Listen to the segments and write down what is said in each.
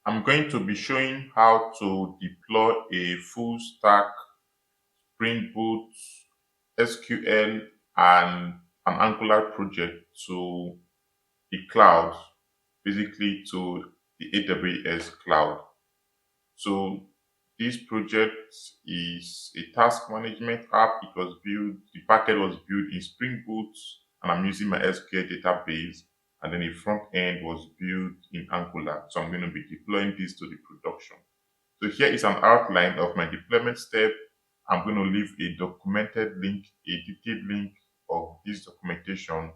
I'm going to be showing how to deploy a full stack Spring Boot SQL and an Angular project to the cloud, basically to the AWS cloud. So this project is a task management app. It was built, the package was built in Spring Boot, and I'm using my SQL database, and then the front end was built in Angular. So I'm going to be deploying this to the production. So here is an outline of my deployment step. I'm going to leave a documented link, a detailed link of this documentation,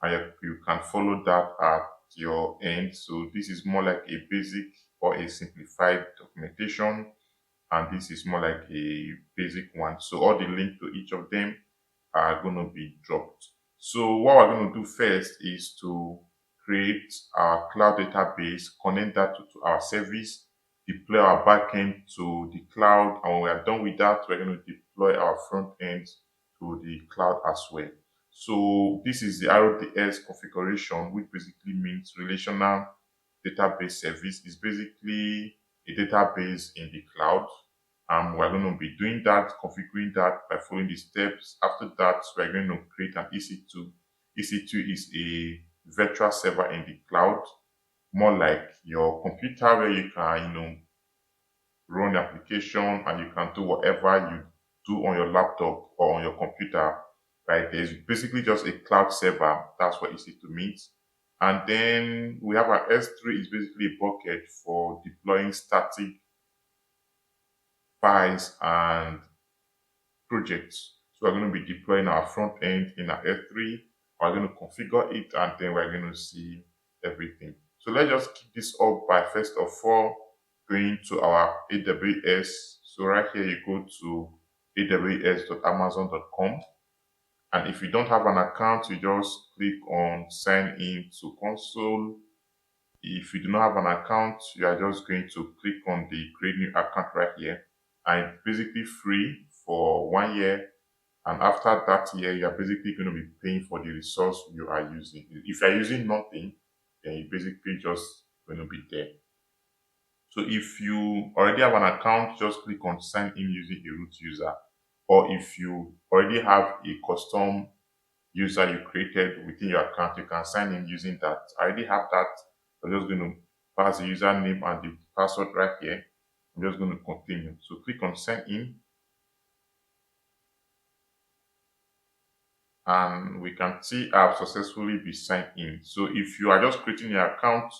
and you can follow that at your end. So this is more like a basic or a simplified documentation, and this is more like a basic one. So all the links to each of them are going to be dropped. So what we're going to do first is to create our cloud database, connect that to our service, deploy our backend to the cloud, and when we are done with that, we're going to deploy our front end to the cloud as well. So this is the RDS configuration, which basically means relational database service. Is basically a database in the cloud. We're going to be doing that, configuring that by following the steps. After that, we're going to create an EC2. EC2 is a virtual server in the cloud, more like your computer where you can, run the application and you can do whatever you do on your laptop or on your computer. Right? It's basically just a cloud server. That's what EC2 means. And then we have our S3 is basically a bucket for deploying static files and projects. So we're going to be deploying our front end in our S3. We're going to configure it, and then we're going to see everything. So let's just kick this up by first of all going to our AWS. So right here you go to aws.amazon.com, and if you don't have an account, you just click on sign in to console. If you do not have an account, you are just going to click on the create new account right here, and it's basically free for 1 year. And after that year, you are basically going to be paying for the resource you are using. If you are using nothing, then you basically just going to be there. So if you already have an account, just click on sign in using a root user. Or if you already have a custom user you created within your account, you can sign in using that. I already have that. I'm just going to pass the username and the password right here. I'm just going to continue. So click on sign in, and we can see I've successfully been signed in. So if you are just creating your account,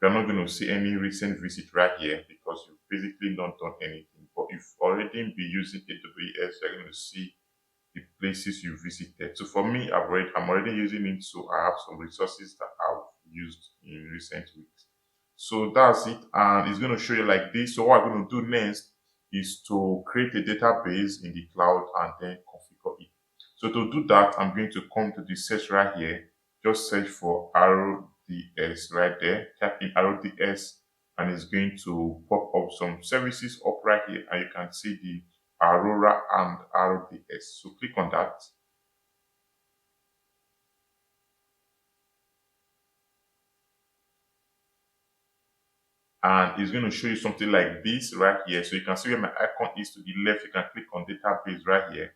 you're not going to see any recent visit right here because you've basically not done anything. But if you've already been using AWS, you're going to see the places you visited. So for me, I'm already using it, so I have some resources that I've used in recent weeks. So that's it, and it's going to show you like this. So what I'm going to do next is to create a database in the cloud and then configure it. So to do that, I'm going to come to the search right here. Just search for RDS right there. Type in RDS, and it's going to pop up some services up right here, and you can see the Aurora and RDS. So click on that. And it's going to show you something like this right here. So you can see where my icon is to the left. You can click on database right here.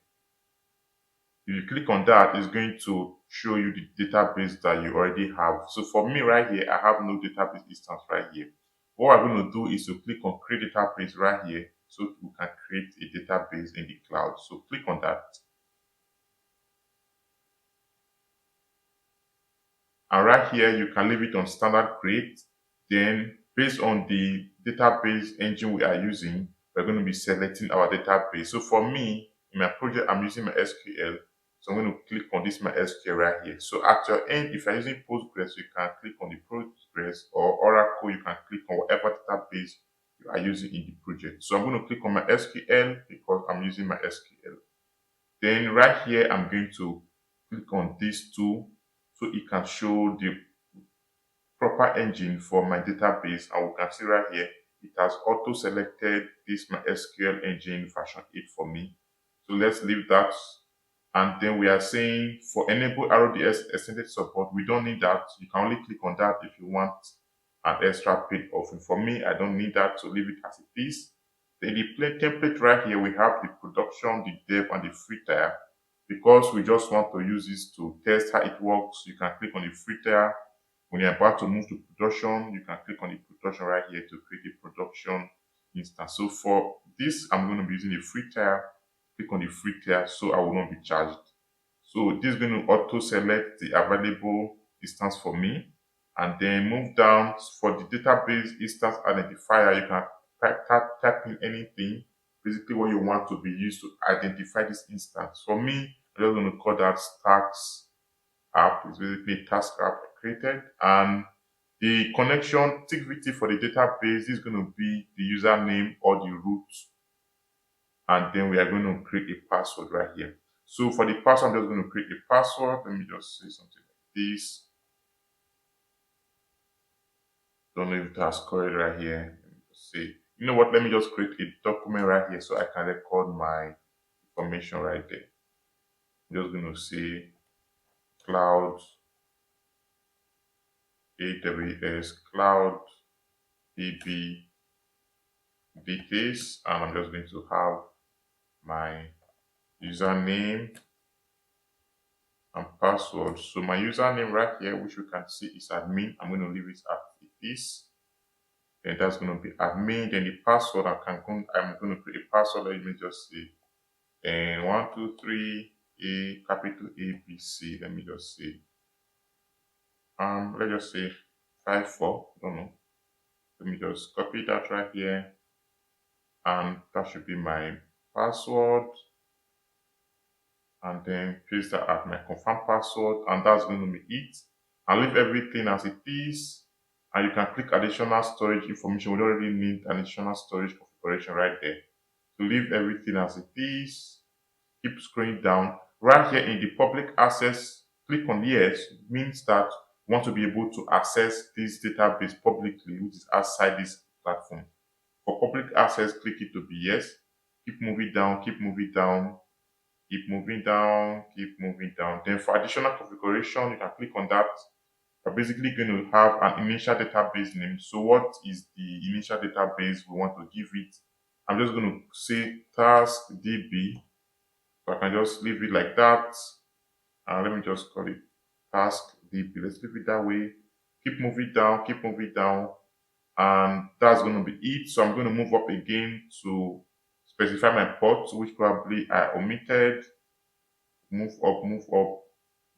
If you click on that, it's going to show you the database that you already have. So for me right here, I have no database instance right here. What I'm going to do is to click on create database right here so we can create a database in the cloud. So click on that. And right here, you can leave it on standard create. Then based on the database engine we are using, we're going to be selecting our database. So for me, in my project, I'm using my SQL. So I'm going to click on this MySQL right here. So at your end, if you're using Postgres, you can click on the Postgres, or Oracle, you can click on whatever database you are using in the project. So I'm going to click on my SQL because I'm using my SQL. Then right here, I'm going to click on this tool so it can show the proper engine for my database, and we can see right here it has auto selected this MySQL engine version 8 for me. So let's leave that. And then we are saying for enable RDS extended support, we don't need that. You can only click on that if you want an extra page of it. For me, I don't need that, to leave it as it is. Then the plain template right here, we have the production, the dev, and the free tier. Because we just want to use this to test how it works, you can click on the free tier. When you're about to move to production, you can click on the production right here to create a production instance. So for this, I'm going to be using a free tier. Click on the free tier so I will not be charged. So this is going to auto select the available instance for me, and then move down for the database instance identifier. You can type in anything, basically what you want to be used to identify this instance. For me, I'm just going to call that task app. It's basically task app created, and the connection activity for the database is going to be the username or the root, and then we are going to create a password right here. So for the password, I'm just going to create a password. Let me just say something like this. Don't know if it has correct right here. Let me just say, you know what? Let me just create a document right here so I can record my information right there. I'm just going to say cloud AWS cloud DB details, and I'm just going to have my username and password. So my username right here, which you can see is admin, I'm going to leave it as it is. Then that's going to be admin. Then the password, I'm going to create a password. Let me just say, and 123 A capital A B C. Let me just say, let's just say 54. Don't know. Let me just copy that right here, and that should be my password. And then paste that as my confirm password, and that's going to be it. And leave everything as it is, and you can click additional storage information. We don't really need additional storage configuration right there. To leave everything as it is, keep scrolling down. Right here in the public access, click on yes. It means that you want to be able to access this database publicly, which is outside this platform. For public access, click it to be yes. Keep moving down, keep moving down, keep moving down, keep moving down. Then for additional configuration, you can click on that. We're basically going to have an initial database name. So what is the initial database we want to give it? I'm just going to say task DB. So I can just leave it like that. And let me just call it task DB. Let's leave it that way. Keep moving down, keep moving down. And that's going to be it. So I'm going to move up again to specify my port, which probably I omitted. Move up, move up.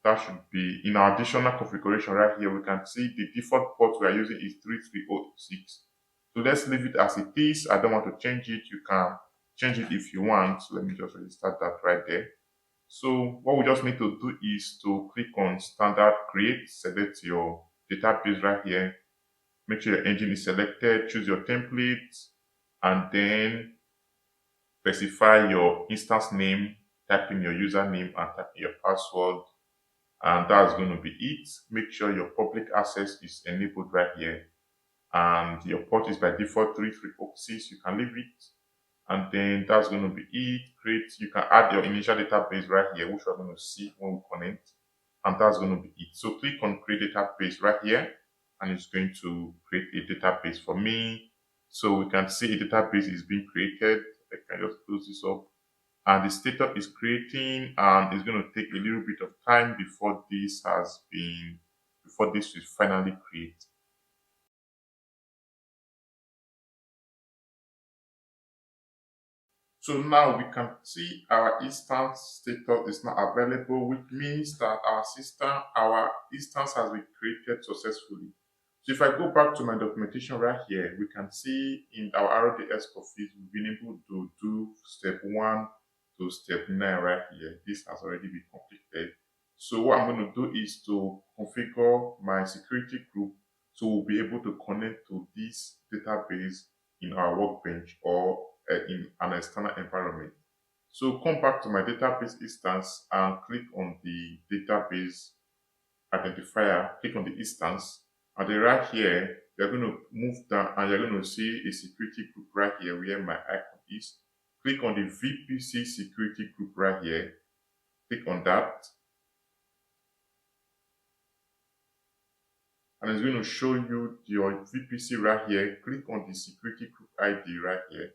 That should be in our additional configuration right here. We can see the default port we are using is 3306. So let's leave it as it is. I don't want to change it. You can change it if you want. So let me just restart that right there. So what we just need to do is to click on standard create, select your database right here. Make sure your engine is selected, choose your template, and then specify your instance name, type in your username and type in your password, and that's going to be it. Make sure your public access is enabled right here, and your port is by default 3306. You can leave it, and then that's going to be it. You can add your initial database right here, which we're going to see when we connect, and that's going to be it. So click on create database right here, and it's going to create a database for me. So we can see a database is being created. I can just close this up, and the status is creating, and it's going to take a little bit of time before this will finally create. So now we can see our instance status is not available, which means that our instance has been created successfully. So if I go back to my documentation right here, we can see in our RDS Config, we've been able to do step 1 to step 9 right here. This has already been completed. So what I'm going to do is to configure my security group, so we'll be able to connect to this database in our workbench or in an external environment. So come back to my database instance and click on the database identifier, click on the instance, and then right here, you're going to move down and you're going to see a security group right here where my icon is. Click on the VPC security group right here, click on that. and it's going to show you your VPC right here. Click on the security group ID right here,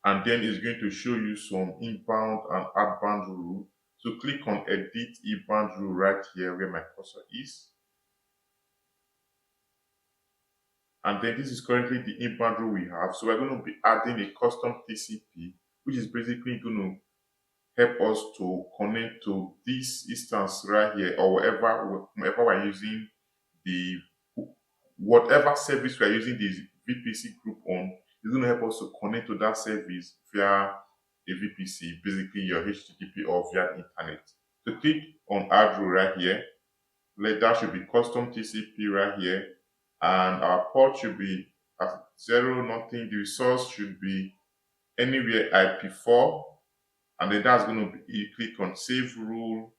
and then it's going to show you some inbound and outbound rule. So click on edit inbound rule right here where my cursor is. And then this is currently the inbound rule we have. So we're going to be adding a custom TCP, which is basically going to help us to connect to this instance right here, or wherever we're using the whatever service we're using this VPC group on. Is going to help us to connect to that service via a VPC, basically your HTTP or via internet. So click on add rule right here. That should be custom TCP right here, and our port should be at 0 nothing. The resource should be anywhere IP4, and then that's going to be, you click on save rule,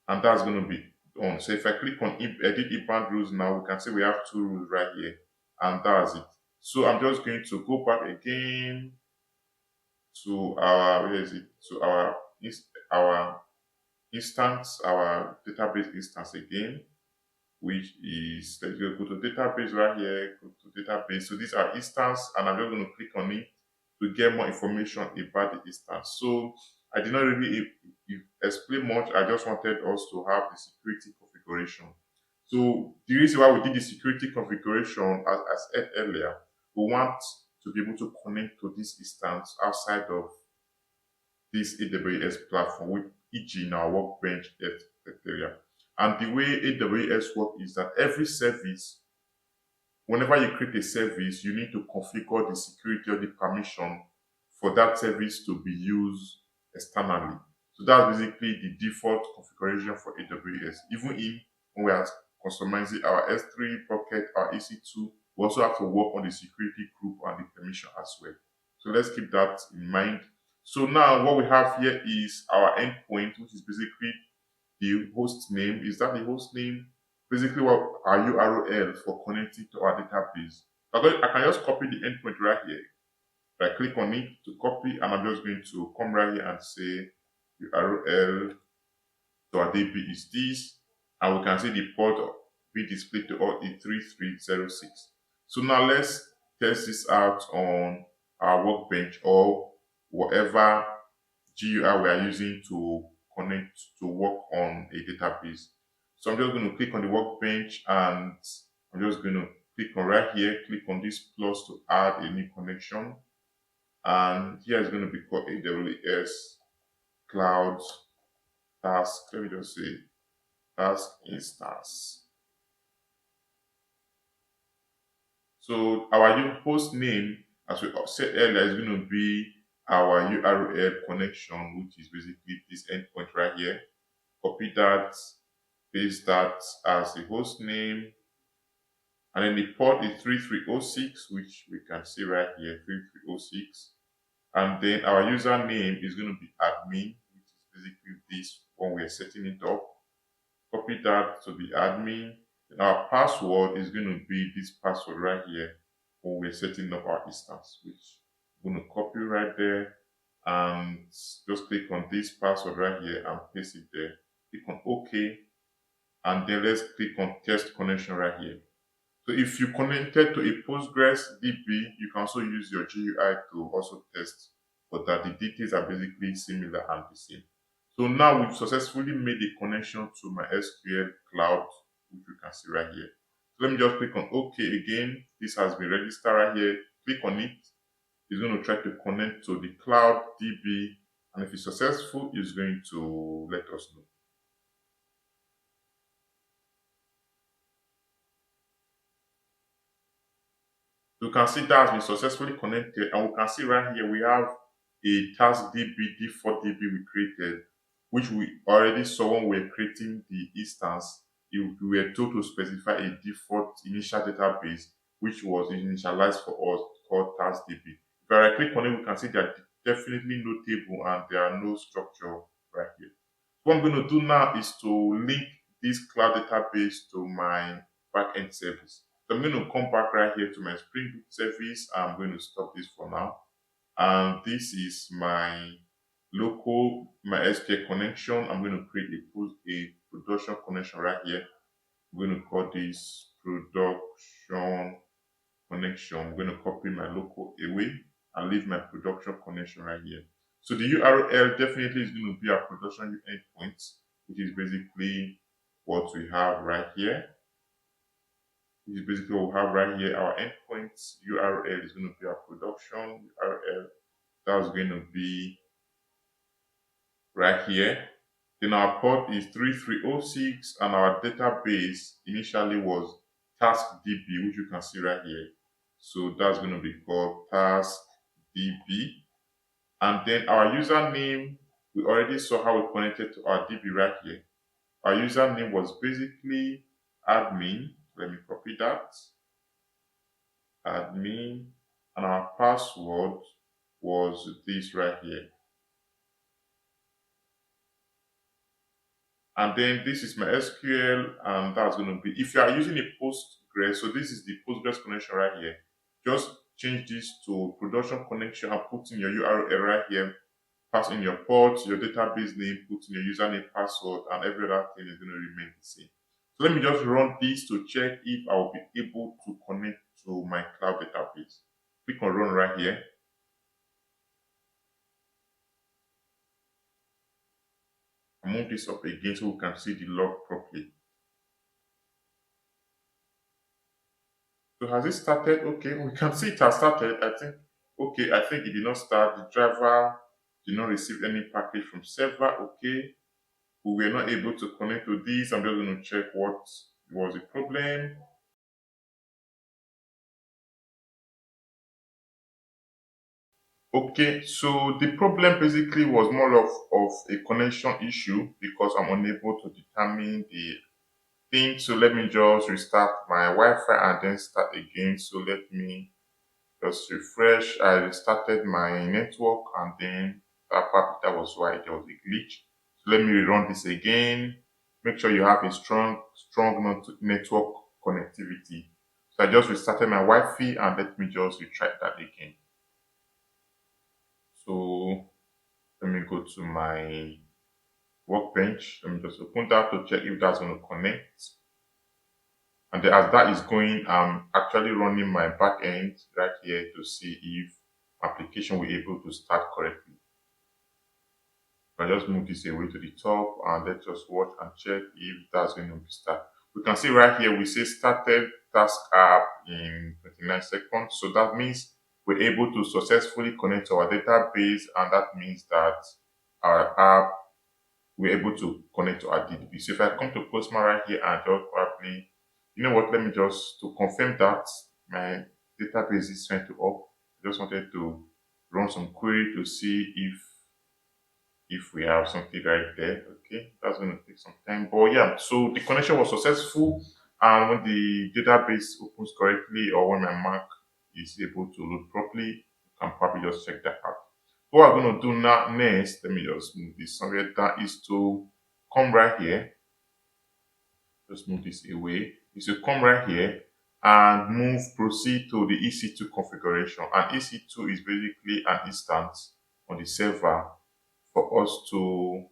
and that's going to be on. So if I click on edit inbound rules now, we can see we have 2 rules right here, and that's it. So I'm just going to go back again to our, where is it, to our instance, our database instance again, which is, let's go to database right here, go to database. So these are instance, and I'm just going to click on it to get more information about the instance. So I did not really explain much. I just wanted us to have the security configuration. So the reason why we did the security configuration, as I said earlier, we want to be able to connect to this instance outside of this AWS platform, with e.g. in our workbench area. And the way AWS works is that every service, whenever you create a service, you need to configure the security or the permission for that service to be used externally. So that's basically the default configuration for AWS. Even when we are customizing our S3 bucket, our EC2, we also have to work on the security group and the permission as well. So let's keep that in mind. So now what we have here is our endpoint, which is basically the host name. Is that the host name? Basically what our URL for connecting to our database. I can just copy the endpoint right here. If I click on it to copy, and I'm just going to come right here and say URL to our DB is this, and we can see the port be displayed to all the 3306. So now let's test this out on our workbench or whatever GUI we are using to connect to work on a database. So I'm just going to click on the workbench, and I'm just going to click on right here, click on this plus to add a new connection. And here is going to be called AWS Cloud Task. Let me just say Task Instance. So our host name, as we said earlier, is going to be our URL connection, which is basically this endpoint right here. Copy that, paste that as a host name, and then the port is 3306, which we can see right here, 3306. And then our username is going to be admin, which is basically this when we're setting it up. Copy that to the admin. And our password is going to be this password right here when we're setting up our instance, which I'm going to copy right there, and just click on this password right here and paste it there. Click on OK, and then let's click on test connection right here. So if you connected to a PostgreSDB, you can also use your GUI to also test, but that the details are basically similar and the same. So now we've successfully made a connection to MySQL cloud, which you can see right here. So let me just click on OK again. This has been registered right here. Click on it. It's going to try to connect to the cloud DB, and if it's successful, it's going to let us know. You can see that has been successfully connected, and we can see right here we have a task DB default DB we created, which we already saw when we were creating the instance. We were told to specify a default initial database, which was initialized for us called task DB. If I right click on it, we can see that definitely no table and there are no structure right here. What I'm going to do now is to link this cloud database to my backend service. So I'm going to come back right here to my Spring Boot service. I'm going to stop this for now. And this is my local MySQL connection. I'm going to create a production connection right here. I'm going to call this production connection. I'm going to copy my local away and leave my production connection right here. So the URL definitely is going to be our production endpoint, which is basically what we have right here. This is basically what we have right here. Our endpoint URL is going to be our production URL. That's going to be right here. Then our port is 3306 and our database initially was taskdb, which you can see right here. So that's going to be called taskdb. And then our username, we already saw how we connected to our DB right here. Our username was basically admin. Let me copy that. Admin. And our password was this right here. And then this is my SQL, and that's going to be, if you are using a Postgres, so this is the Postgres connection right here. Just change this to production connection and put in your URL right here. Pass in your port, your database name, put in your username, password, and every other thing is going to remain the same. So let me just run this to check if I will be able to connect to my cloud database. Click on run right here. I'll move this up again so we can see the log properly. So has it started? Okay, we can see it has started. I think it did not start. The driver did not receive any package from server. Okay, we were not able to connect to this. I'm just going to check what was the problem. Okay, so the problem basically was more of a connection issue because I'm unable to determine the thing. So let me just restart my Wi-Fi and then start again. So let me just refresh. I restarted my network and then that was why there was a glitch. So let me rerun this again. Make sure you have a strong network connectivity. So I just restarted my Wi-Fi and let me just retry that again. So let me go to my workbench. Let me just open that to check if that's going to connect. And then as that is going, I'm actually running my backend right here to see if application will be able to start correctly. I just move this away to the top and let's just watch and check if that's going to be start. We can see right here we say started task app in 29 seconds. So that means we're able to successfully connect to our database, and that means that our app, we're able to connect to our DB. So if I come to Postman right here and just probably, you know what, let me just, to confirm that my database is trying to up, I just wanted to run some query to see if we have something right there. Okay, that's going to take some time, but yeah, so the connection was successful, and when the database opens correctly or when my Mac is able to load properly, you can probably just check that out. What I'm going to do now next, let me just move this somewhere down, is to come right here, just move this away, is to come right here and proceed to the EC2 configuration. And EC2 is basically an instance on the server for us to,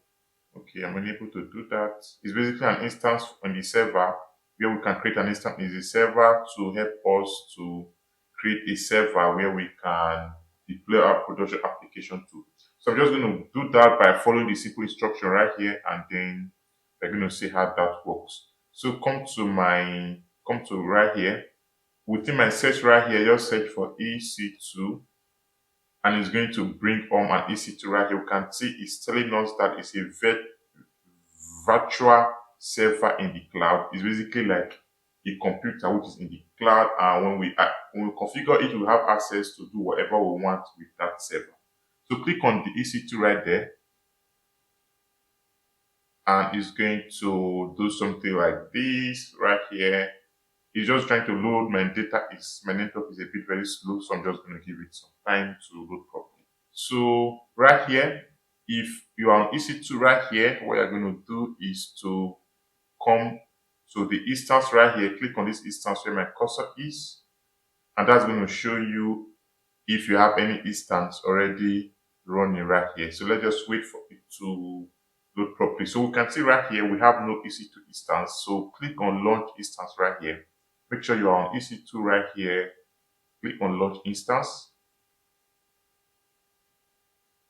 okay, I'm unable to do that. It's basically an instance on the server where we can create an instance in the server to help us to create a server where we can deploy our production application to. So I'm just going to do that by following the simple instruction right here, and then we're going to see how that works. So come to right here. Within my search right here, just search for EC2, and it's going to bring an EC2 right here. You can see it's telling us that it's a virtual server in the cloud. It's basically like a computer which is in the cloud, and when we configure it, we have access to do whatever we want with that server. So click on the EC2 right there, and it's going to do something like this right here. It's just trying to load my data. My network is a bit very slow, so I'm just going to give it some time to load properly. So right here, if you are on EC2 right here, what you're going to do is to come to the instance right here, click on this instance where my cursor is, and that's going to show you if you have any instance already running right here. So let's just wait for it to load properly. So we can see right here we have no EC2 instance. So click on launch instance right here. Make sure you are on EC2 right here. Click on launch instance,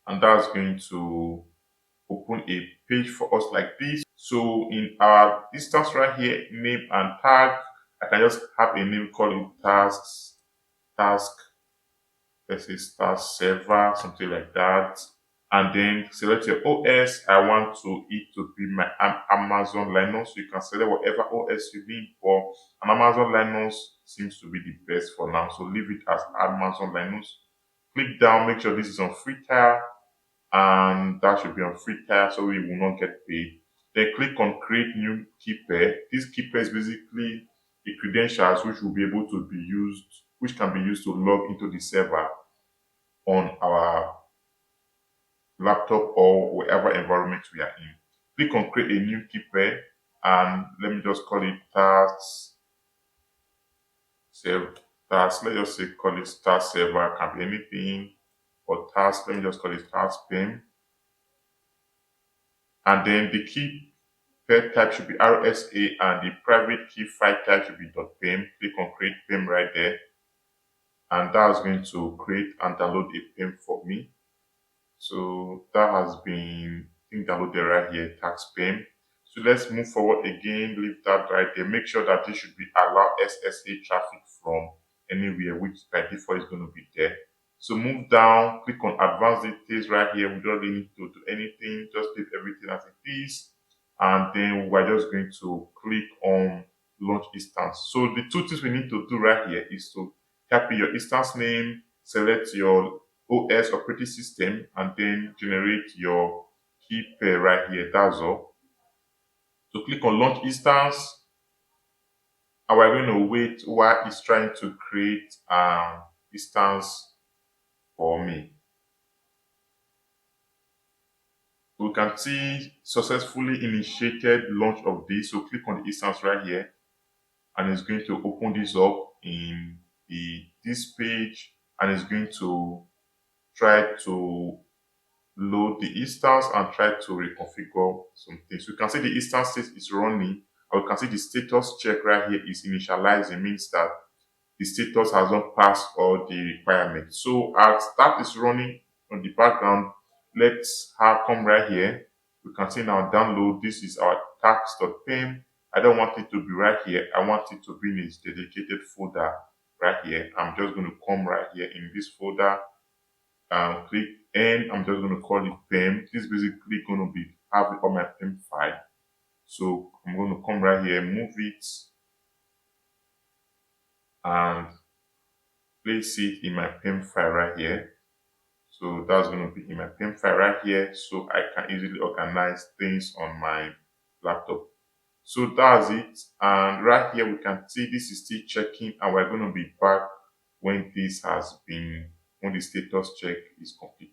and that's going to open a page for us like this. So in our instance right here, name and tag, I can just have a name, call it task, let's say task server, something like that. And then select your OS. I want it to be my Amazon Linux. You can select whatever OS you need, but an Amazon Linux seems to be the best for now. So leave it as Amazon Linux. Click down, make sure this is on free tier, and that should be on free tier so we will not get paid. Then click on create new key pair. This key pair is basically the credentials which will be able to be used, which can be used to log into the server on our laptop or whatever environment we are in. Click on create a new key pair, and let me just call it task save task. Let's just say call it task server, can be anything, or task, let me just call it task pim. And then the key pair type should be RSA, and the private key file type should be .pem. Click on create pem right there, and that's going to create and download a pem for me. So that has been downloaded right here, tax pem. So let's move forward again, leave that right there. Make sure that this should be allow SSA traffic from anywhere, which by default is going to be there. So move down, click on advanced details right here. We don't really need to do anything, just leave everything as it is. And then we're just going to click on launch instance. So the two things we need to do right here is to copy your instance name, select your OS operating system, and then generate your key pair right here. That's all. So click on launch instance, and we're going to wait while it's trying to create an instance for me. We can see successfully initiated launch of this. So click on the instance right here, and it's going to open this up in this page, and it's going to try to load the instance and try to reconfigure some things. You can see the instance state is running, or you can see the status check right here is initializing, means that the status has not passed all the requirements. So as that is running on the background, let's come right here. We can see now download. This is our tax.pem. I don't want it to be right here. I want it to be in its dedicated folder right here. I'm just going to come right here in this folder and click N. I'm just going to call it PEM. This is basically going to be having all my PEM file. So I'm going to come right here, move it, and place it in my PEM file right here. So that's going to be in my PEM file right here, so I can easily organize things on my laptop. So that's it. And right here we can see this is still checking, and we're going to be back when this has been, when the status check is complete.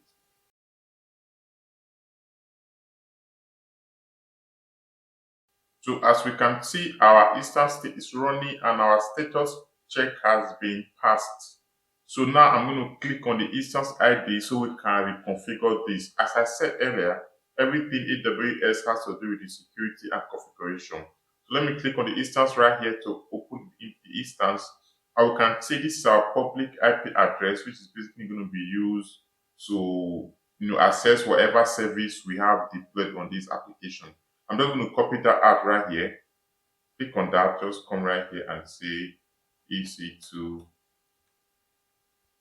So as we can see, our instance state is running and our status check has been passed. So now I'm going to click on the instance ID so we can reconfigure this. As I said earlier, everything AWS has to do with the security and configuration. So let me click on the instance right here to open the instance. And we can see this is our public IP address, which is basically going to be used to access whatever service we have deployed on this application. I'm just going to copy that out right here. Click on that, just come right here and say EC2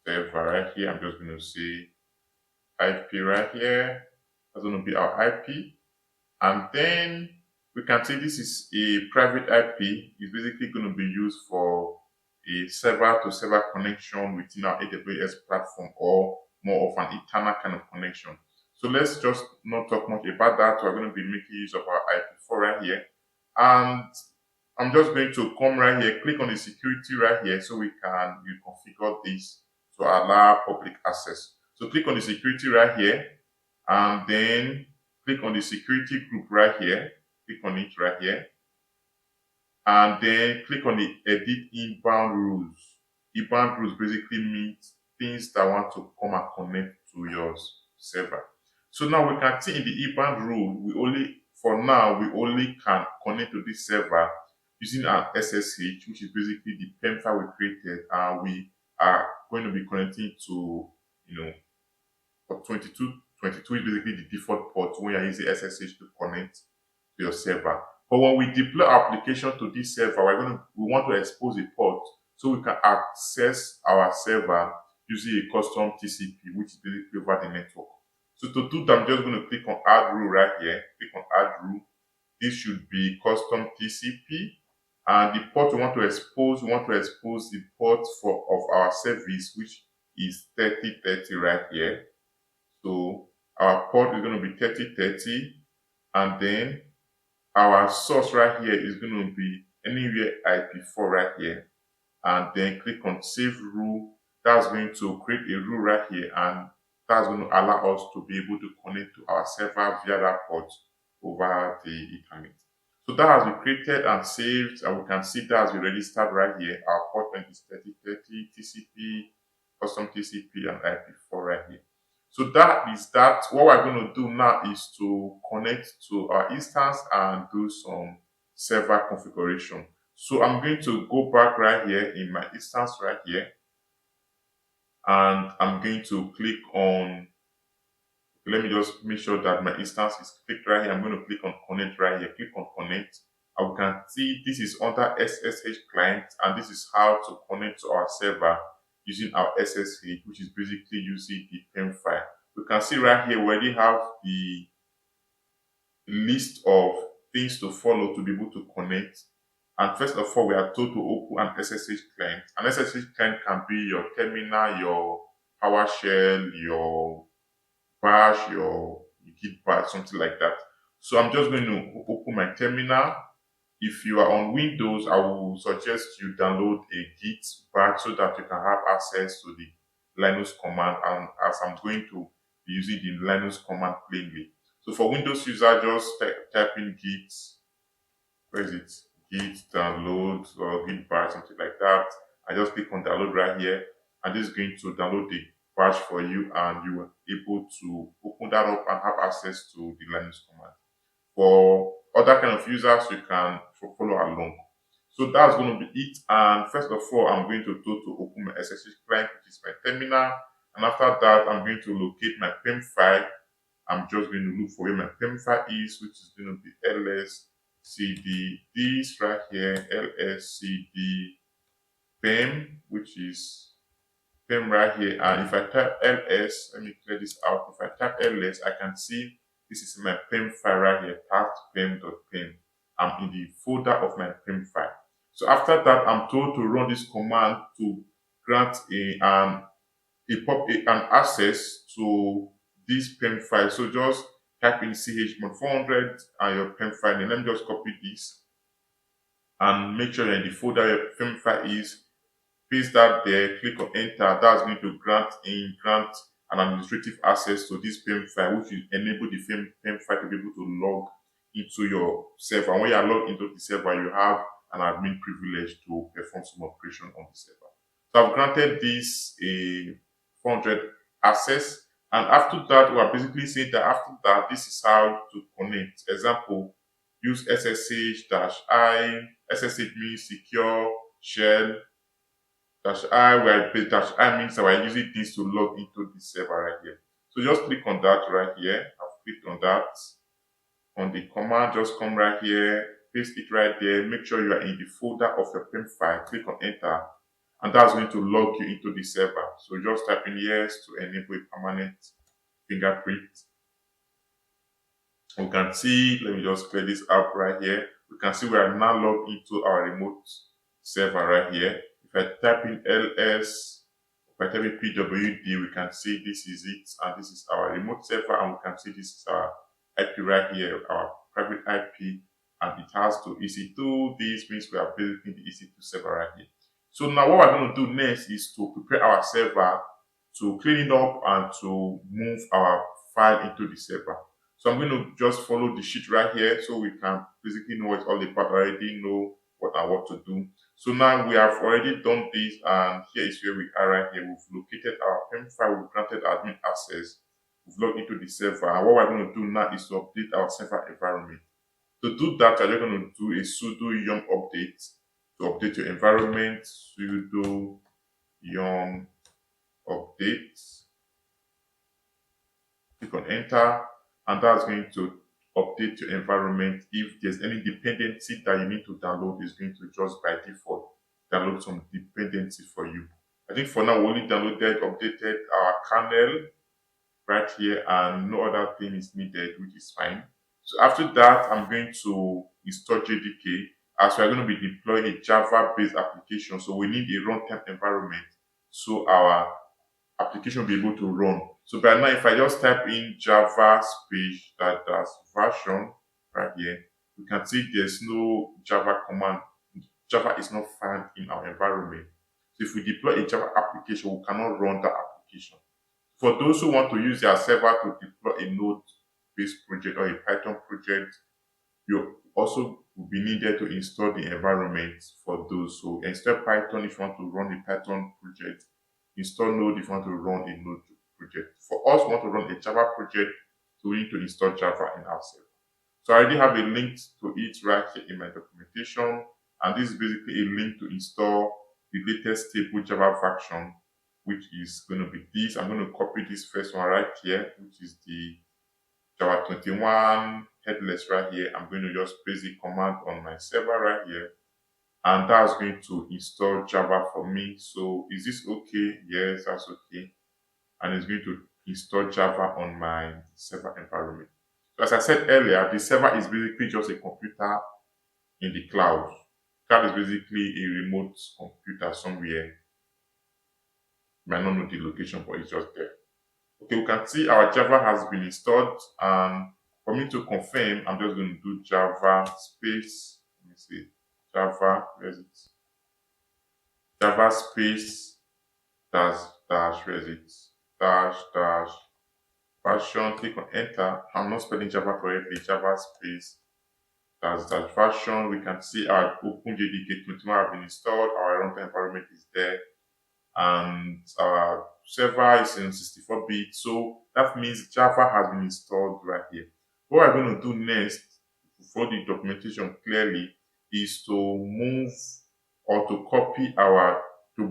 server right here. I'm just going to say IP right here. That's going to be our IP. And then we can see this is a private IP. It's basically going to be used for a server-to-server connection within our AWS platform, or more of an internal kind of connection. So let's just not talk much about that. We're going to be making use of our IP4 right here. And I'm just going to come right here, click on the security right here so we can reconfigure this to allow public access. So click on the security right here, and then click on the security group right here. Click on it right here. And then click on the edit inbound rules. Inbound rules basically means things that want to come and connect to your server. So now we can see in the IBAN rule, for now, we only can connect to this server using an SSH, which is basically the PEM file we created, and we are going to be connecting to, port 22. 22 is basically the default port when you're using SSH to connect to your server. But when we deploy our application to this server, we want to expose a port so we can access our server using a custom TCP, which is basically over the network. So to do that, I'm just going to click on add rule right here. Click on add rule. This should be custom TCP. And the port we want to expose the port of our service, which is 3030 right here. So our port is going to be 3030, and then our source right here is going to be anywhere IP4 right here, and then click on save rule. That's going to create a rule right here, and that's going to allow us to be able to connect to our server via that port over the Ethernet. So that has been created and saved, and we can see that has been registered right here. Our port length is 3030 TCP, custom TCP, and IP4 right here. So that is that. What we're going to do now is to connect to our instance and do some server configuration. So I'm going to go back right here in my instance right here, and I'm going to click on, let me just make sure that my instance is clicked right here. I'm going to click on connect right here. Click on connect. And we can see this is under SSH client, and this is how to connect to our server using our SSH, which is basically using the PEM file. We can see right here we already have the list of things to follow to be able to connect. And first of all, we are told to open an SSH client. An SSH client can be your terminal, your PowerShell, your Bash, your Git Bash, something like that. So I'm just going to open my terminal. If you are on Windows, I will suggest you download a Git Bash so that you can have access to the Linux command, and as I'm going to be using the Linux command plainly. So for Windows user, just type in Git, where is it? Git download or Git Bash, something like that. I just click on download right here, and this is going to download the bash for you, and you are able to open that up and have access to the Linux command. For other kind of users, you can follow along. So that's going to be it. And first of all, I'm going to do to open my SSH client, which is my terminal. And after that, I'm going to locate my PEM file. I'm just going to look for where my PEM file is, which is going to be lscd, this right here, lscd PEM, which is PEM right here. And if I type ls, let me clear this out. If I type ls, I can see this is my PEM file right here, task.pem.pem. I'm in the folder of my PEM file. So after that, I'm told to run this command to grant an access to this PEM file. So just type in chmod 400 and your PEM file, and let me just copy this and make sure you're in the folder your PEM file is. Paste that there, click on enter. That's going to grant an administrative access to this PEM file, which will enable the PEM file to be able to log into your server. When you are logged into the server, you have an admin privilege to perform some operation on the server. So I've granted this a 400 access, and after that, we are basically saying that after that, this is how to connect. Example, use SSH-I. SSH means secure shell. -I means that we're using this to log into the server right here. So just click on that right here. I've clicked on that. On the command, just come right here, paste it right there. Make sure you are in the folder of your PEM file. Click on enter, and that's going to log you into the server. So just type in yes to enable a permanent fingerprint. We can see, let me just clear this up right here. We can see we are now logged into our remote server right here. If I type in ls, if I type in pwd, we can see this is it, and this is our remote server, and we can see this is our IP right here, our private IP, and it has to EC2. This means we are building the EC2 server right here. So now what we're going to do next is to prepare our server, to clean it up, and to move our file into the server. So I'm going to just follow the sheet right here so we can basically know what all about, already know what to do. So now we have already done this, and here is where we are right here. We've located our PEM file, we've granted admin access, we've logged into the server. And what we're going to do now is to update our server environment. To do that, you're just going to do a sudo yum update to update your environment. Sudo yum update. Click on enter, and that's going to update your environment. If there's any dependency that you need to download, it's going to just by default download some dependency for you. I think for now we only updated our kernel right here, and no other thing is needed, which is fine. So after that, I'm going to install JDK, as we are going to be deploying a Java-based application. So we need a runtime environment so our application will be able to run. So by now, if I just type in Java space that's version right here, you can see there's no Java command. Java is not found in our environment. So if we deploy a Java application, we cannot run that application. For those who want to use their server to deploy a node-based project or a Python project, you also will be needed to install the environment for those. So install Python if you want to run a Python project, install Node if you want to run a Node project. For us, we want to run a Java project, so we need to install Java in our server. So I already have a link to it right here in my documentation, and this is basically a link to install the latest stable Java version, which is going to be this. I'm going to copy this first one right here, which is the Java 21 headless right here. I'm going to just paste the command on my server right here, and that's going to install Java for me. So is this okay? Yes, that's okay. And it's going to install Java on my server environment. So as I said earlier, the server is basically just a computer in the cloud. That is basically a remote computer somewhere. You might not know the location, but it's just there. Okay, we can see our Java has been installed, and for me to confirm, I'm just going to do Java space. Let me see, Java, where is it? Java space dash, where is it? Dash version. Click on enter. I'm not spelling Java correctly. Java space dash version. We can see our OpenJDK 21 have been installed. Our runtime environment is there, and our server is in 64-bit. So that means Java has been installed right here. What we're going to do next, for the documentation clearly, is to move or to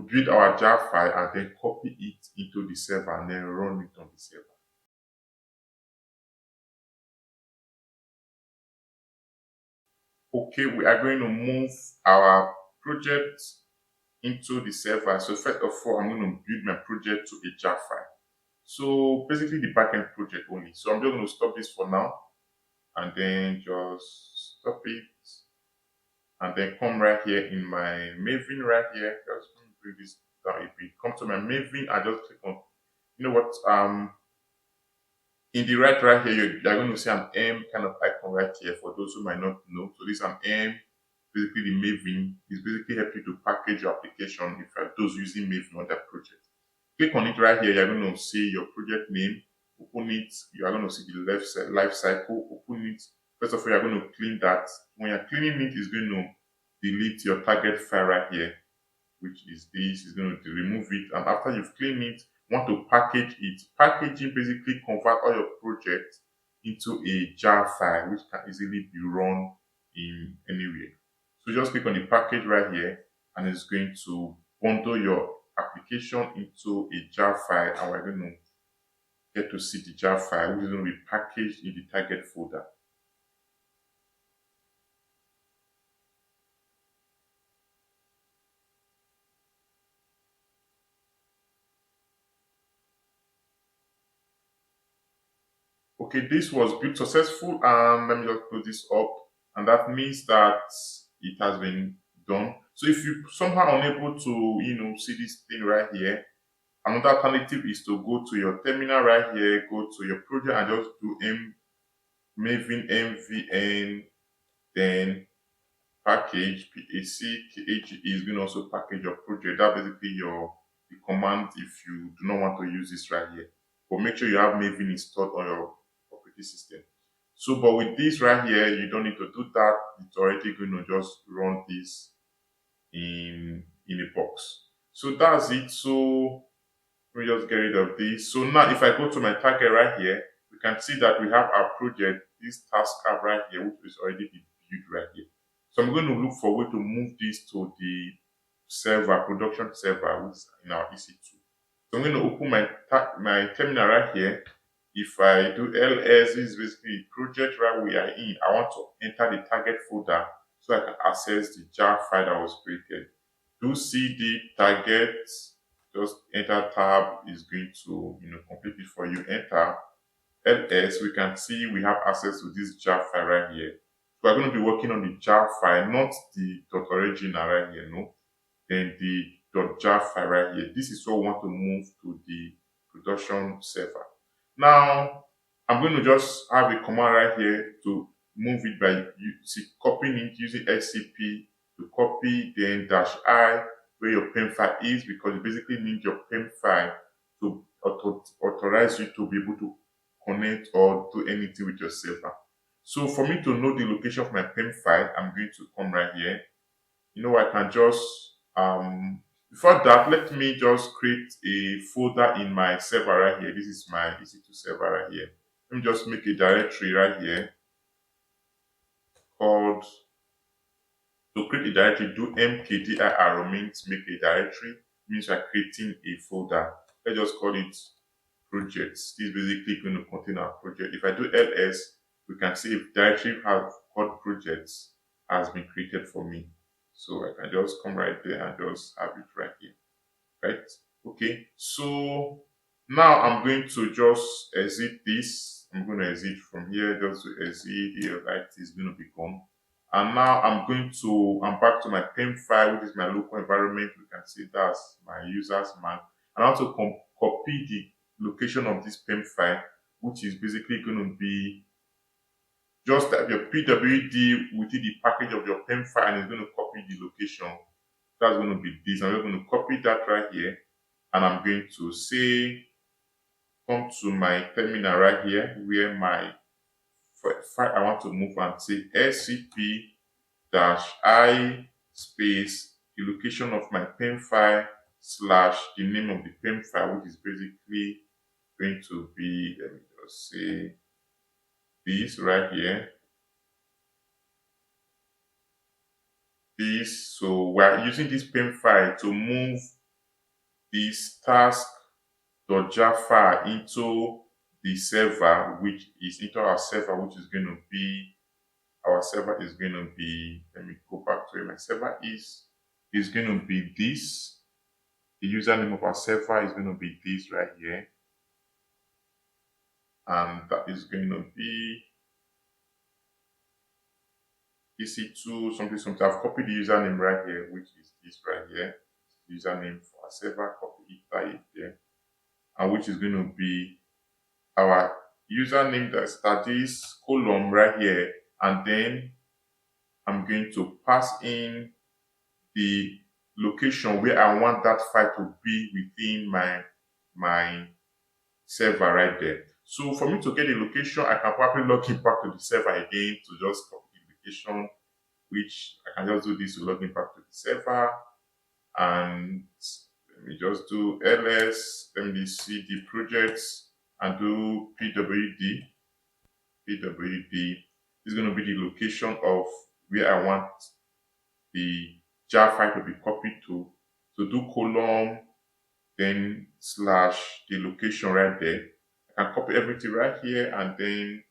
build our jar file and then copy it into the server and then run it on the server. Okay, we are going to move our project into the server. So first of all, I'm going to build my project to a jar file. So basically the backend project only. So I'm just going to stop this for now and then just stop it and then come right here in my Maven right here. Just bring this down a bit. Come to my Maven and just click on, you know what, in the right here, you're going to see an M kind of icon right here for those who might not know. So this is an M, basically the Maven. It's basically help you to package your application if you're those using Maven on that project. Click on it right here, you're going to see your project name, open it, you are going to see the left side, life cycle, open it. First of all, you're going to clean that. When you're cleaning it, it's going to delete your target file right here, which is this, is going to remove it. And after you've cleaned it, want to package it. Packaging basically convert all your projects into a jar file, which can easily be run in anywhere. So just click on the package right here, and it's going to bundle your application into a jar file, and we're going to get to see the jar file, which is going to be packaged in the target folder. Okay, this was built successful, and let me just close this up, and that means that it has been done. So if you somehow unable to see this thing right here, another alternative is to go to your terminal right here, go to your project and just do maven mvn, then package PACKAGE is going to also package your project. That basically the command if you do not want to use this right here. But make sure you have Maven installed on your operating system. So, but with this right here, you don't need to do that. It's already going to just run this in a box. So that's it. So Let me just get rid of this. So now if I go to my target right here, we can see that we have our project, this task app right here, which is already built right here. So I'm going to look for a way to move this to the server, production server, which is in our EC2. So I'm going to open my terminal right here. If I do ls, this is basically the project right we are in. I want to enter the target folder so I can access the jar file that was created. Do cd target, just enter tab is going to complete it for you. Enter ls, we can see we have access to this jar file right here. So we're going to be working on the jar file, not the .original right here, no. Then the .jar file right here. This is what we want to move to the production server. Now, I'm going to just have a command right here to move it by copying it using SCP to copy, then -I where your PEM file is, because it basically needs your PEM file to authorize you to be able to connect or do anything with your server. So for me to know the location of my PEM file, I'm going to come right here. I can just before that, let me just create a folder in my server right here. This is my EC2 server right here. Let me just make a directory right here called, to create a directory, do mkdir means make a directory, means we're creating a folder. Let's just call it projects. This is basically going to contain our project. If I do ls, we can see if directory have called projects has been created for me. So I can just come right there and just have it right here. Right? Okay. So now I'm going to just exit this. I'm going to exit from here, just to exit here, right? It's going to be gone. And now I'm back to my PEM file, which is my local environment. We can see that's my user's Mac. And I also copy the location of this PEM file, which is basically going to be just type your pwd within the package of your PEM file, and it's going to copy the location. That's going to be this. I'm going to copy that right here, and I'm going to say, come to my terminal right here, where my file I want to move, and say scp-i space the location of my PEM file slash the name of the PEM file, which is basically going to be, let me just say this right here. So we're using this PEM file to move this task.jar file into the server, which is into our server, which is going to be, our server is going to be, let me go back to where my server is going to be this. The username of our server is going to be this right here. And that is going to be EC2 something. I've copied the username right here, which is this right here. Username for our server, copy it right there. And which is going to be our username, that's this column right here. And then I'm going to pass in the location where I want that file to be within my server right there. So for me to get the location, I can probably log in back to the server again to just copy the location, which I can just do this to log in back to the server. And let me just do ls, let me see the projects and do pwd. Pwd is going to be the location of where I want the jar file to be copied to. So do column, then slash the location right there. I can copy everything right here, and then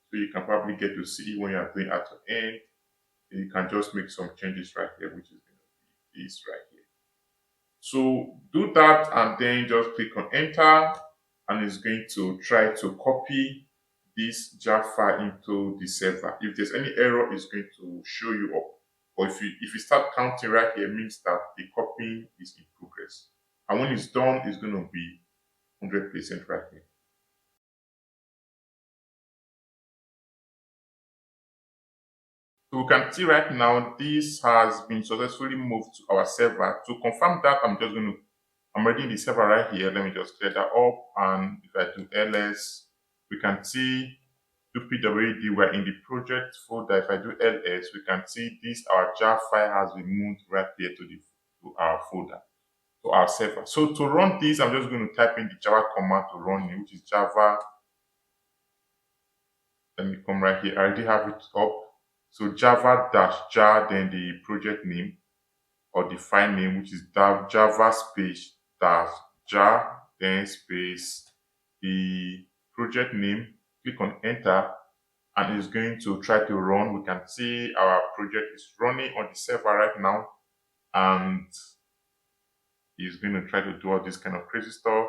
so you can probably get to see when you are doing at the end. You can just make some changes right here, which is going to be this right here. So do that and then just click on enter, and it's going to try to copy this jar file into the server. If there's any error, it's going to show you up. Or if you start counting right here, it means that the copying is in progress. And when it's done, it's going to be 100% right here. So we can see right now, this has been successfully moved to our server. To confirm that, I'm ready in the server right here. Let me just clear that up. And if I do ls, we can see do pwd, we're in the project folder. If I do ls, we can see this, our jar file has been moved right here to our folder. to our server. So to run this, I'm just going to type in the Java command to run it, which is Java. Let me come right here. I already have it up. So Java dash jar, then the project name or the file name, which is Java space dash jar, then space the project name. Click on enter, and it's going to try to run. We can see our project is running on the server right now, and it's going to try to do all this kind of crazy stuff.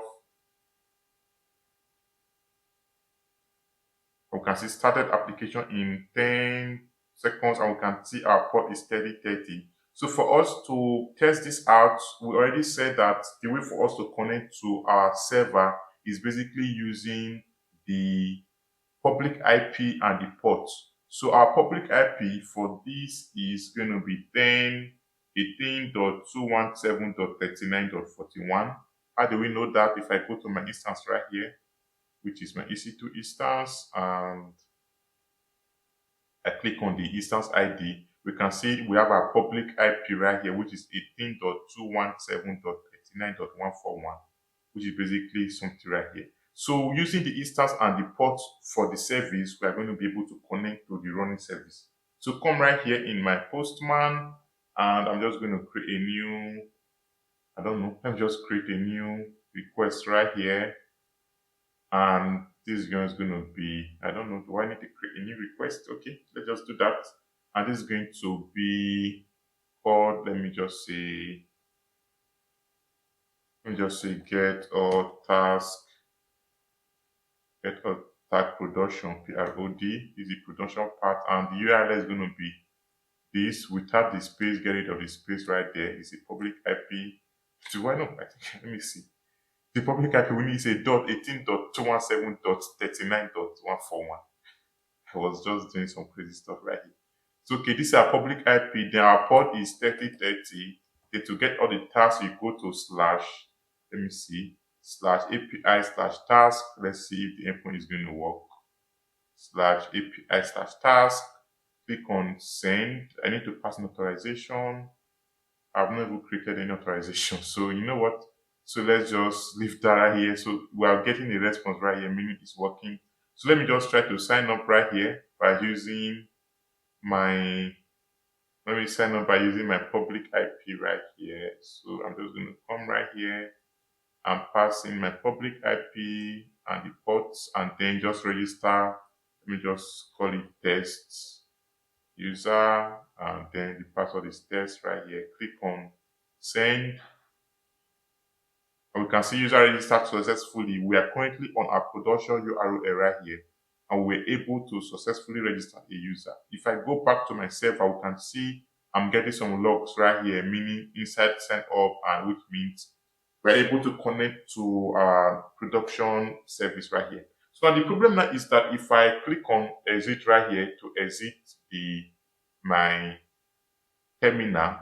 We can see started application in 10 seconds, and we can see our port is 3030. So for us to test this out, we already said that the way for us to connect to our server is basically using the public IP and the port. So our public IP for this is going to be 10.18.217.39.41. How do we know that? If I go to my instance right here, which is my EC2 instance, and I click on the instance ID, we can see we have our public IP right here, which is 18.217.39.141, which is basically something right here. So using the instance and the port for the service, we are going to be able to connect to the running service. So come right here in my Postman, and I'm just going to create a new, let me just create a new request right here. And this is going to be, do I need to create a new request? Okay, let's just do that. And this is going to be called, let me just say get all task production, PROD. This is the production part, and the URL is going to be this without the space. Get rid of the space right there. It's a public IP. Do I know? I think, let me see. The public IP we need is a .18.217.39.141. I was just doing some crazy stuff right here. So okay, this is our public IP. Then our port is 3030. Then to get all the tasks, you go to /API/task. Let's see if the endpoint is going to work. /API/task. Click on send. I need to pass an authorization. I've not even created any authorization. So you know what? So let's just leave that right here. So we are getting a response right here, meaning it's working. So let me just try to sign up right here by using my public IP right here. So I'm just going to come right here and pass in my public IP and the ports, and then just register. Let me just call it test user, and then the password is test right here. Click on send. And we can see user registered successfully. We are currently on our production URL right here, and we're able to successfully register a user. If I go back to my server, we can see I'm getting some logs right here, meaning inside sign up, and which means we're able to connect to our production service right here. So now the problem now is that if I click on exit right here to exit my terminal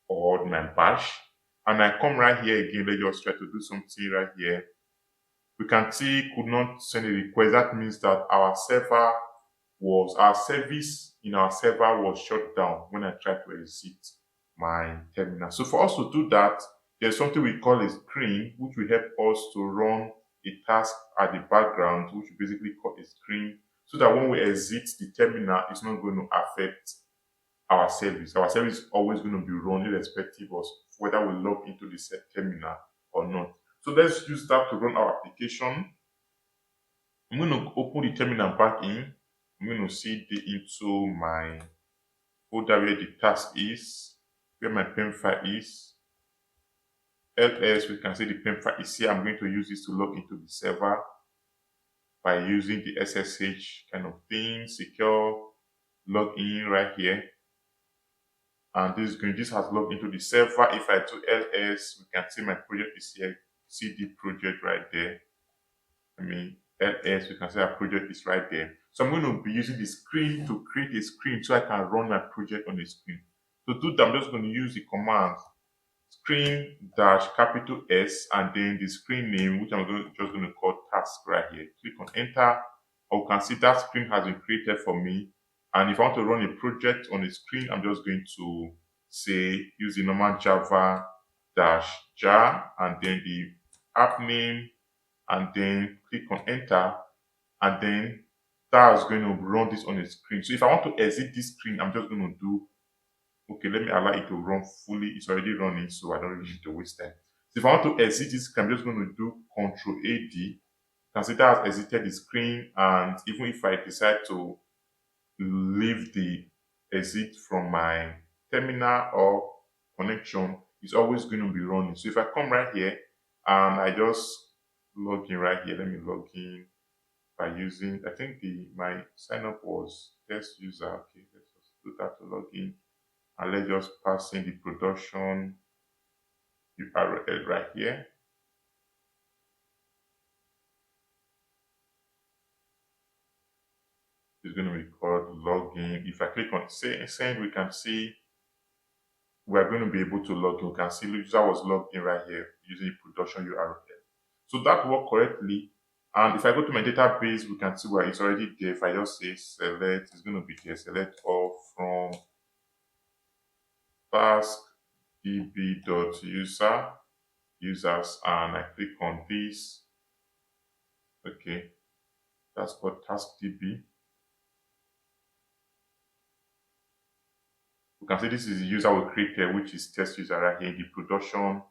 or my bash, and I come right here again, let's just try to do something right here. We can see could not send a request. That means that our service in our server was shut down when I tried to exit my terminal. So for us to do that, there's something we call a screen, which will help us to run a task at the background, which we basically call a screen, so that when we exit the terminal, it's not going to affect our service. Our service is always going to be run irrespective of whether we log into the set terminal or not. So let's use that to run our application. I'm going to open the terminal back in. I'm going to see into my folder where the task is, where my pen file is. ls, we can see the pen file is here. I'm going to use this to log into the server by using the SSH kind of thing, secure login right here. And this has logged into the server. If I do ls, we can see my project is here. See the project right there. ls, we can see our project is right there. So I'm going to be using the screen to create a screen so I can run my project on the screen. To do that, I'm just going to use the command screen-S and then the screen name, which I'm just going to call task right here. Click on enter. And we can see that screen has been created for me. And if I want to run a project on the screen, I'm just going to say use the normal Java dash jar and then the app name and then click on enter, and then that's going to run this on the screen. So if I want to exit this screen, I'm just going to do, okay, let me allow it to run fully. It's already running, so I don't really need to waste time. So if I want to exit this screen, I'm just going to do Control AD. You can see that has exited the screen, and even if I decide to leave the exit from my terminal or connection, it's always going to be running. So if I come right here and I just log in right here, let me log in by using, I think my sign up was test user. Okay, let's just do that to log in, and let's just pass in the production URL right here. It's going to be called login. If I click on send, we can see we're going to be able to log in. We can see the user was logged in right here using the production URL. So that worked correctly. And if I go to my database, we can see where it's already there. If I just say select, it's going to be there. Select all from task db.user users, and I click on this. Okay, that's called task db. We can see this is the user we created, which is test user right here in the production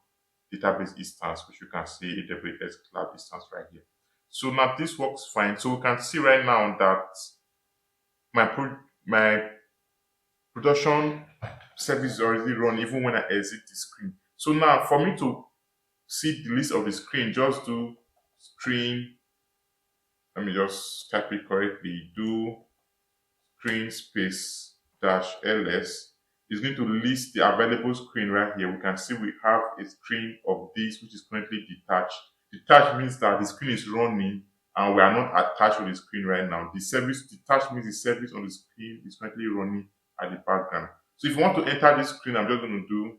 database instance, which you can see AWS cloud instance right here. So now this works fine. So we can see right now that my production service is already run even when I exit the screen. So now for me to see the list of the screen, just do screen, let me just type it correctly, do screen space dash ls. It's going to list the available screen right here. We can see we have a screen of this which is currently detached. Detached means that the screen is running and we are not attached to the screen right now. The service detached means the service on the screen is currently running at the background. So if you want to enter this screen, I'm just going to do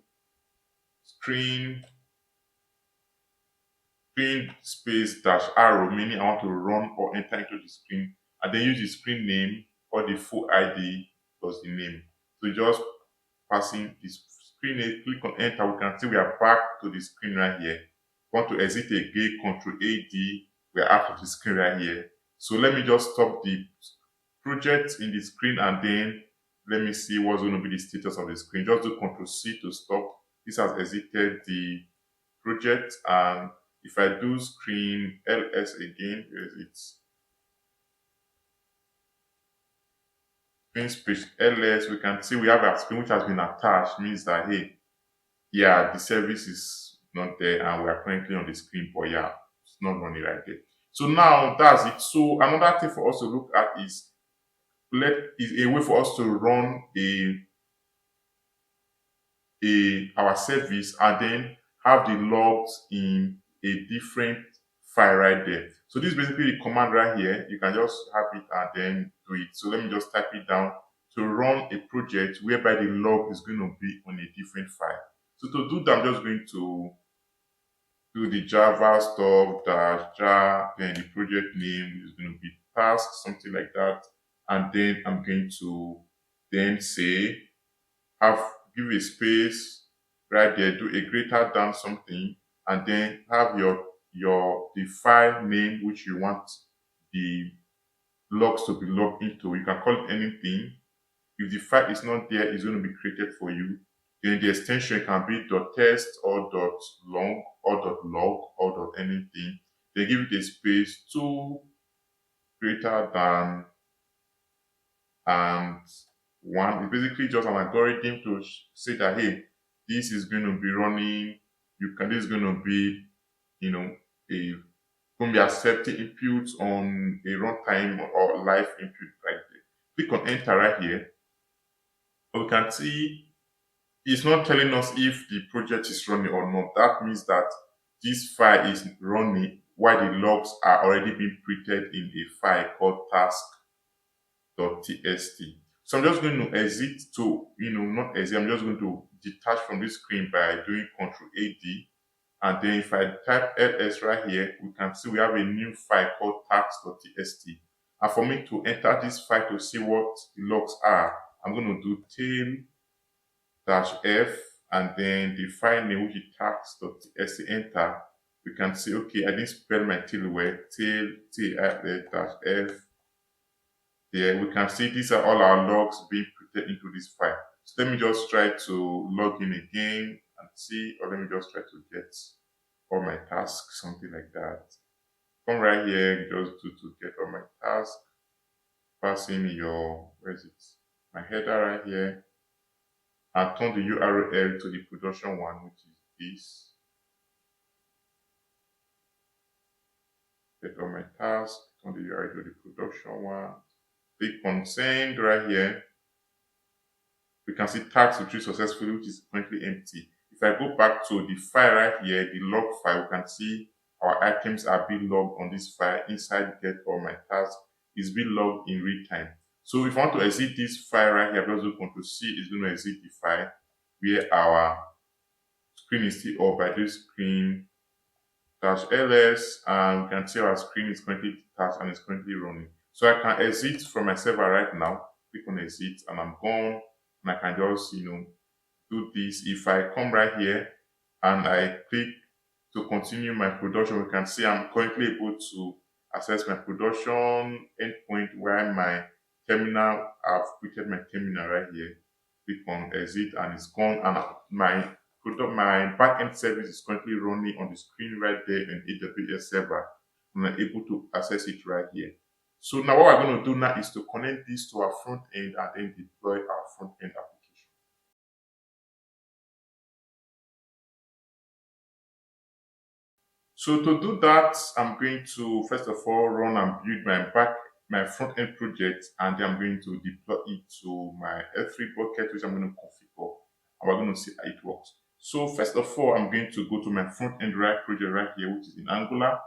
screen space dash arrow, meaning I want to run or enter into the screen, and then use the screen name or the full ID plus the name. So just passing this screen name, click on enter, we can see we are back to the screen right here. Want to exit again, Control AD, we are out of the screen right here. So let me just stop the project in the screen, and then let me see what's going to be the status of the screen. Just do Control C to stop. This has exited the project, and if I do screen ls again, where is it? Screen space ls, we can see we have a screen which has been attached, means that, hey, yeah, the service is not there and we are currently on the screen, but yeah, it's not running right there. So now that's it. So another thing for us to look at is a way for us to run our service and then have the logs in a different file right there. So this is basically the command right here. You can just have it and then do it. So let me just type it down to run a project whereby the log is going to be on a different file. So to do that, I'm just going to do the Java stuff dash jar, then the project name is going to be task, something like that. And then I'm going to then say, give a space right there, do a greater than something, and then have the file name which you want the logs to be logged into. You can call it anything. If the file is not there, it's going to be created for you. Then the extension can be .test or .long or .log or .anything. Then give it a space to greater than and 1. It's basically just an algorithm to say that, hey, this is going to be running. This is going to be, going to be accepting inputs on a runtime or live input right there. Click on enter right here. We can see it's not telling us if the project is running or not. That means that this file is running while the logs are already being printed in a file called task.txt. So I'm just going to exit to, not exit, I'm just going to detach from this screen by doing Control AD. And then if I type ls right here, we can see we have a new file called task.txt. And for me to enter this file to see what the logs are, I'm going to do tail-f and then the file name, which is tax.sc, enter. We can see, okay, I didn't spell my till well, till -f. There we can see these are all our logs being put into this file. So let me just try to log in again and see, or let me just try to get all my tasks, something like that. Come right here, just do to get all my tasks. Pass in your, where is it? My header right here. And turn the URL to the production one, which is this. Get all my tasks, turn the URL to the production one. Click on send right here. We can see task retrieved successfully, which is currently empty. If I go back to the file right here, the log file, we can see our items are being logged on this file. Inside get all my tasks is being logged in real time. So if I want to exit this file right here, I'm just going to see it's going to exit the file where our screen is still up by this screen -ls, and we can see our screen is currently detached and is currently running. So I can exit from my server right now. Click on exit and I'm gone, and I can just do this. If I come right here and I click to continue my production, we can see I'm currently able to access my production endpoint where my terminal, I've created my terminal right here. Click on exit and it's gone, and my backend service is currently running on the screen right there in AWS server, and I'm able to access it right here. So now what we're going to do now is to connect this to our front end and then deploy our front end application. So to do that, I'm going to first of all run and build my front end project, and then I'm going to deploy it to my S3 bucket, which I'm going to configure, and we're going to see how it works. So first of all, I'm going to go to my front end project right here, which is in Angular,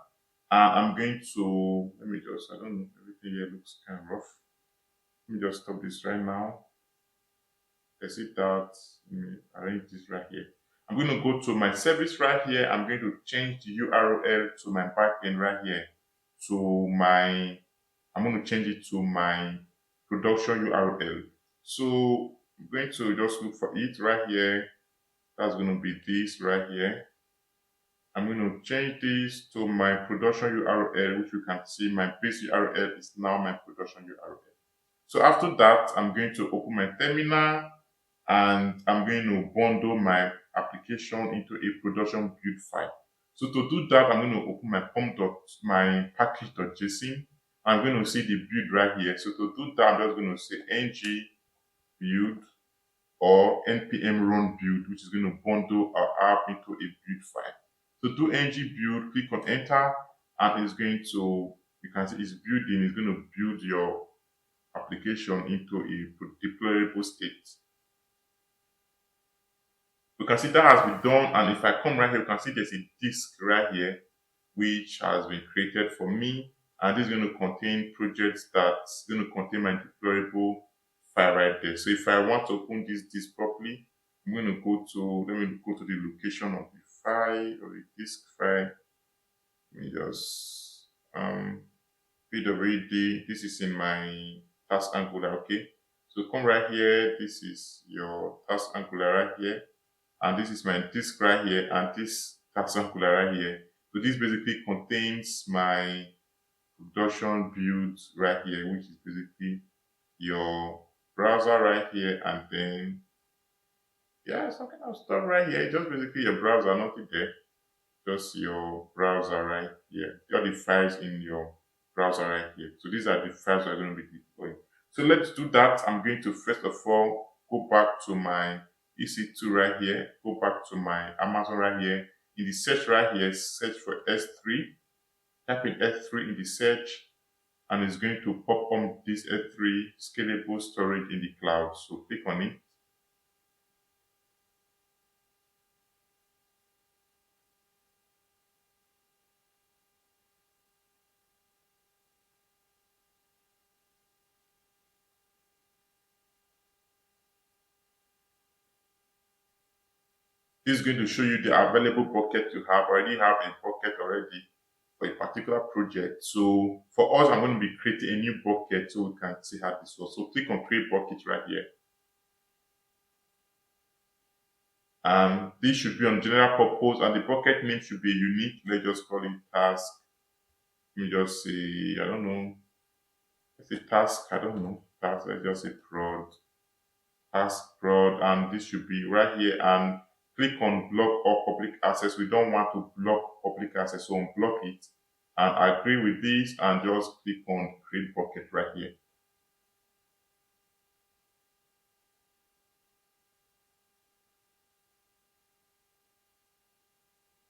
and I'm going to, let me just, I don't know, everything here looks kind of rough. Let me just stop this right now. Exit that. Let me arrange this right here. I'm going to go to my service right here. I'm going to change the URL to my backend right here. I'm going to change it to my production URL. So I'm going to just look for it right here. That's going to be this right here. I'm going to change this to my production URL, which you can see my base URL is now my production URL. So after that, I'm going to open my terminal, and I'm going to bundle my application into a production build file. So to do that, I'm going to open my package.json. I'm going to see the build right here. So to do that, I'm just going to say ng build or npm run build, which is going to bundle our app into a build file. To do ng build, click on enter, and it's going to, you can see it's building, it's going to build your application into a deployable state. You can see that has been done, and if I come right here, you can see there's a disk right here which has been created for me, and this is going to contain projects that's going to contain my deployable file right there. So if I want to open this disk properly, I'm going to let me go to the location of the file or the disk file. Let me just pwd, this is in my task Angular, okay? So come right here, this is your task Angular right here, and this is my disk right here, and this task Angular right here. So this basically contains my production builds right here, which is basically your browser right here, and then some kind of stuff right here. Just basically your browser, nothing there. Just your browser right here. All the files in your browser right here. So these are the files we're going to be deploying. So let's do that. I'm going to first of all go back to my EC2 right here. Go back to my Amazon right here. In the search right here, search for S3. Type in S3 in the search, and it's going to pop up this S3 scalable storage in the cloud. So click on it. This is going to show you the available bucket you have. I already have a bucket already for a particular project. So for us, I'm going to be creating a new bucket so we can see how this works. So click on create bucket right here. And this should be on general purpose, and the bucket name should be unique. Let's just call it task. Let me just say, I don't know, let's say task, I don't know, task, let's just say task prod, and this should be right here. And click on block or public access. We don't want to block public access, so unblock it. And I agree with this, and just click on create bucket right here.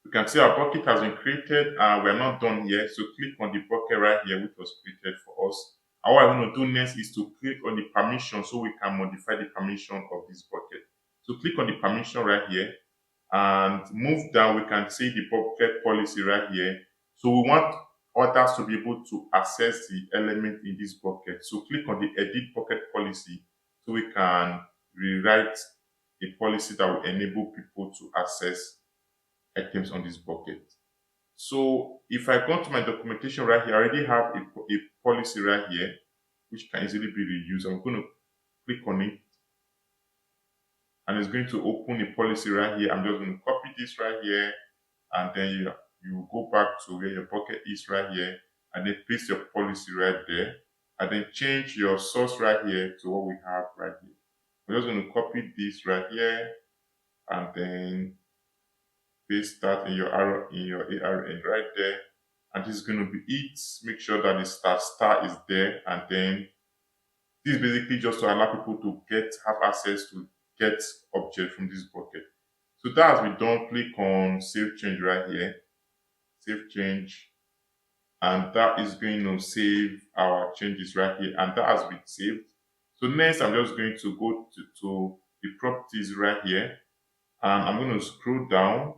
You can see our bucket has been created, and we're not done here. So click on the bucket right here, which was created for us. And what I'm going to do next is to click on the permission so we can modify the permission of this bucket. So click on the permission right here and move down. We can see the bucket policy right here. So we want others to be able to access the element in this bucket. So click on the edit bucket policy so we can rewrite a policy that will enable people to access items on this bucket. So if I go to my documentation right here, I already have a policy right here, which can easily be reused. I'm going to click on it, and it's going to open a policy right here. I'm just going to copy this right here, and then you go back to where your bucket is right here, and then paste your policy right there, and then change your source right here to what we have right here. I'm just going to copy this right here, and then paste that in your arrow in your ARN right there, and this is going to be it. Make sure that the star is there, and then this is basically just to allow people to have access to get object from this bucket. So that has been done. Click on save change right here, save change, and that is going to save our changes right here, and that has been saved. So next I'm just going to go to the properties right here, and I'm going to scroll down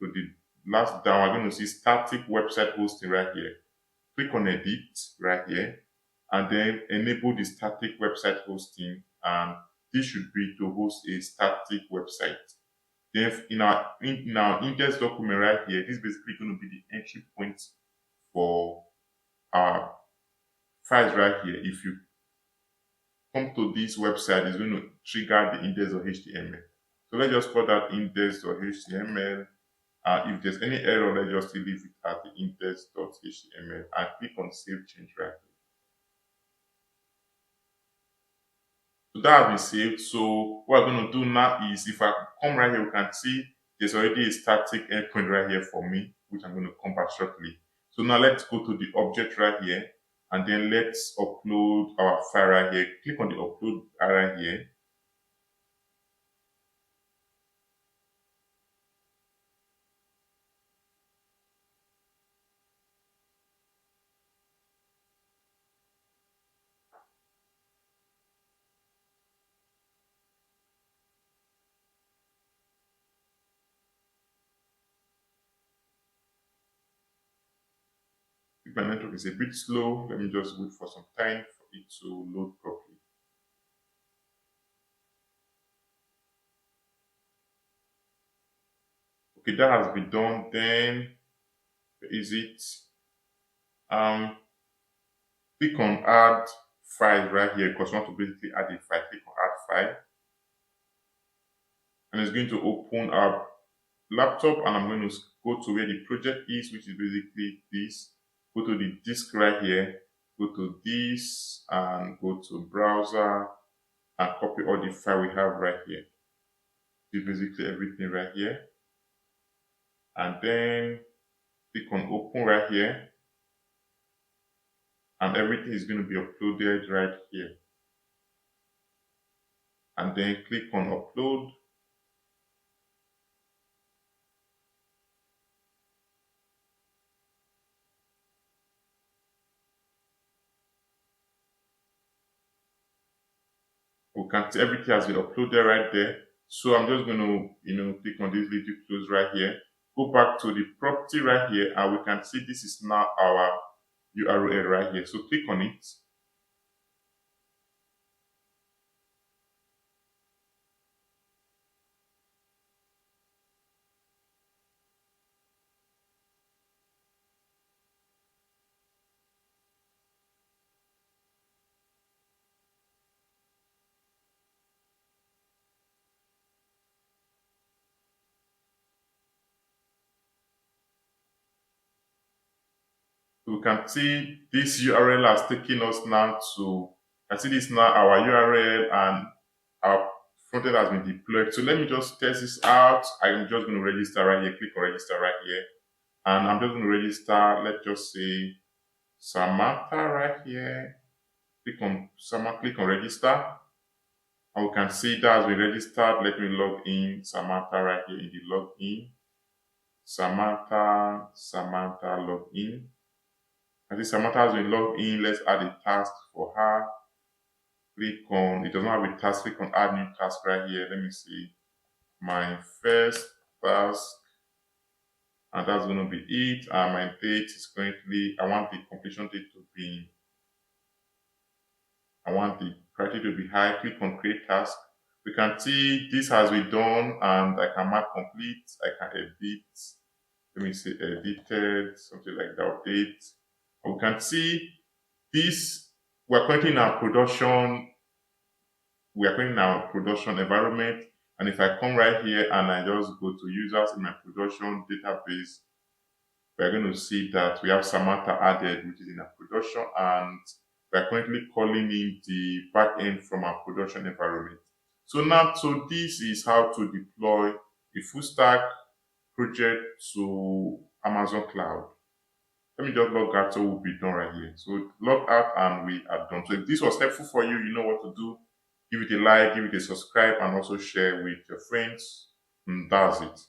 to the last down. I'm going to see static website hosting right here. Click on edit right here, and then enable the static website hosting, and this should be to host a static website. Then in our index document right here, this is basically going to be the entry point for our files right here. If you come to this website, it's going to trigger the index.html. So let's just call that index.html. If there's any error, let's just leave it at the index.html and click on save change right here. So that has been saved. So what I'm going to do now is, if I come right here, we can see there's already a static endpoint right here for me, which I'm going to come back shortly. So now let's go to the object right here, and then let's upload our file right here. Click on the upload right here. If my network is a bit slow, let me just wait for some time for it to load properly. Okay, that has been done. Then is it click on add file right here, because we want to basically add a file. Click on add file, and it's going to open our laptop, and I'm going to go to where the project is, which is basically this. Go to the disk right here, go to this, and go to browser, and copy all the file we have right here. This is basically everything right here, and then click on open right here, and everything is going to be uploaded right here, and then click on upload. We can see everything has been uploaded right there. So I'm just going to click on this little close right here, go back to the property right here, and we can see this is now our URL right here. So click on it, So we can see this URL has taken us now to, I see this now, our URL and our frontend has been deployed. So let me just test this out. I'm just going to register right here, click on register right here. And I'm just going to register, let's just say Samantha right here. Click on Samantha, click on register. And we can see that has been registered. Let me log in Samantha right here in the login. Samantha login. I think Samantha has been logged in. Let's add a task for her. Click on, it does not have a task, click on add new task right here. Let me see. My first task, and that's going to be it. And my date is currently, I want the completion date to be, I want the priority to be high. Click on create task. We can see this has been done and I can mark complete. I can edit. Let me say edited, something like that, update. And we can see this, we're currently in our production, environment. And if I come right here and I just go to users in my production database, we're going to see that we have Samantha added, which is in our production, and we're currently calling in the backend from our production environment. So now, so this is how to deploy a full stack project to Amazon Cloud. Let me just log out so we'll be done right here. So log out and we are done. So if this was helpful for you, you know what to do. Give it a like, give it a subscribe, and also share with your friends. And that's it.